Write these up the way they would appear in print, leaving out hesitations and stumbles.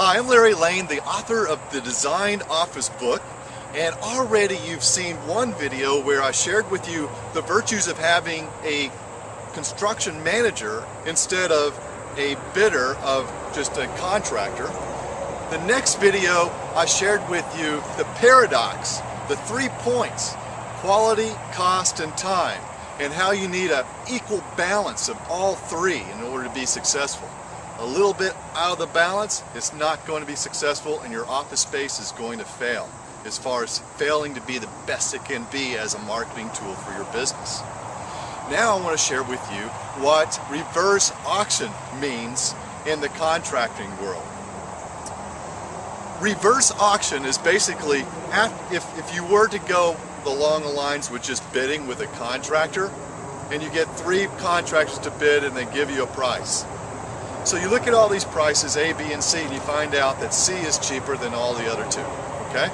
Hi, I'm Larry Lane, the author of the Designed Office book, and already you've seen one video where I shared with you the virtues of having a construction manager instead of a bidder of just a contractor. The next video I shared with you the paradox, the 3 points, quality, cost, and time, and how you need an equal balance of all three in order to be successful. A little bit out of the balance, it's not going to be successful, and your office space is going to fail as far as failing to be the best it can be as a marketing tool for your business. Now I want to share with you what reverse auction means in the contracting world. Reverse auction is basically, if you were to go along the lines with just bidding with a contractor, and you get 3 contractors to bid and they give you a price. So you look at all these prices, A, B, and C, and you find out that C is cheaper than all the other 2, okay?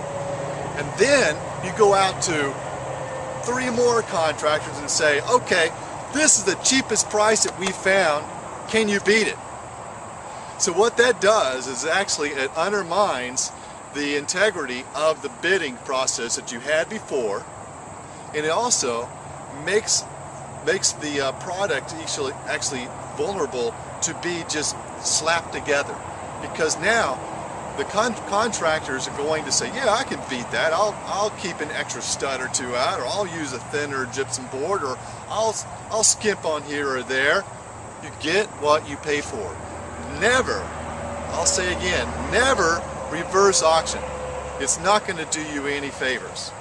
And then you go out to 3 more contractors and say, okay, this is the cheapest price that we found, can you beat it? So what that does is actually it undermines the integrity of the bidding process that you had before, and it also makes the product actually vulnerable to be just slapped together, because now the contractors are going to say, yeah, I can beat that, I'll keep an extra stud or 2 out, or I'll use a thinner gypsum board, or I'll skimp on here or there. You get what you pay for. Never, I'll say again, never reverse auction. It's not going to do you any favors.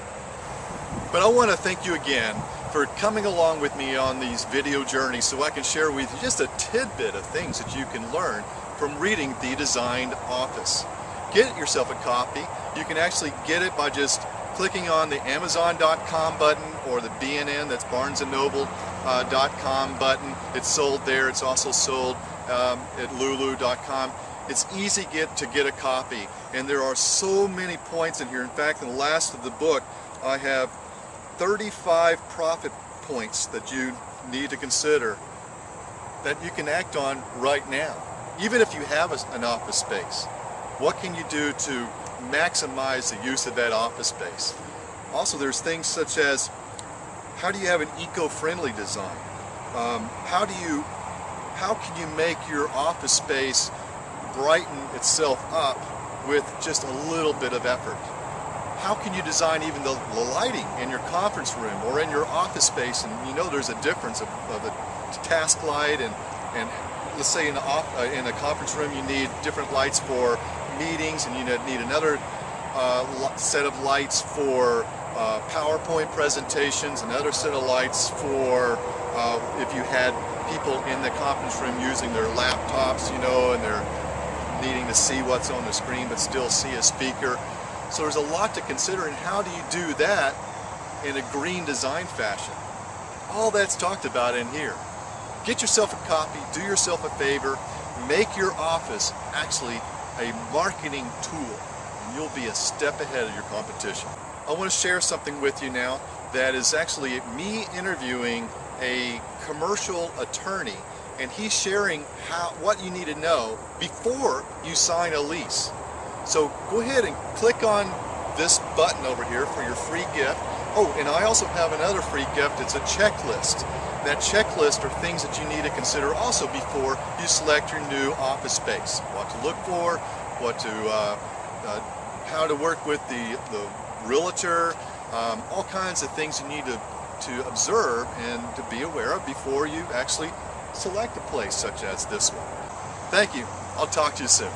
But I want to thank you again for coming along with me on these video journeys so I can share with you just a tidbit of things that you can learn from reading The Designed Office. Get yourself a copy. You can actually get it by just clicking on the Amazon.com button or the BNN, that's BarnesandNoble.com button. It's sold there. It's also sold at Lulu.com. It's easy to get a copy, and there are so many points in here. In fact, in the last of the book, I have 35 profit points that you need to consider that you can act on right now. Even if you have an office space, what can you do to maximize the use of that office space? Also, there's things such as, how do you have an eco-friendly design? How can you make your office space brighten itself up with just a little bit of effort? How can you design even the lighting in your conference room or in your office space? And you know there's a difference of a task light and let's say in a conference room you need different lights for meetings, and you need another set of lights for PowerPoint presentations, another set of lights for if you had people in the conference room using their laptops, you know, and they're needing to see what's on the screen but still see a speaker. So there's a lot to consider, and how do you do that in a green design fashion? All that's talked about in here. Get yourself a copy, do yourself a favor, make your office actually a marketing tool, and you'll be a step ahead of your competition. I want to share something with you now that is actually me interviewing a commercial attorney, and he's sharing what you need to know before you sign a lease. So go ahead and click on this button over here for your free gift. Oh, and I also have another free gift. It's a checklist. That checklist are things that you need to consider also before you select your new office space. What to look for, how to work with the realtor, all kinds of things you need to observe and to be aware of before you actually select a place such as this one. Thank you. I'll talk to you soon.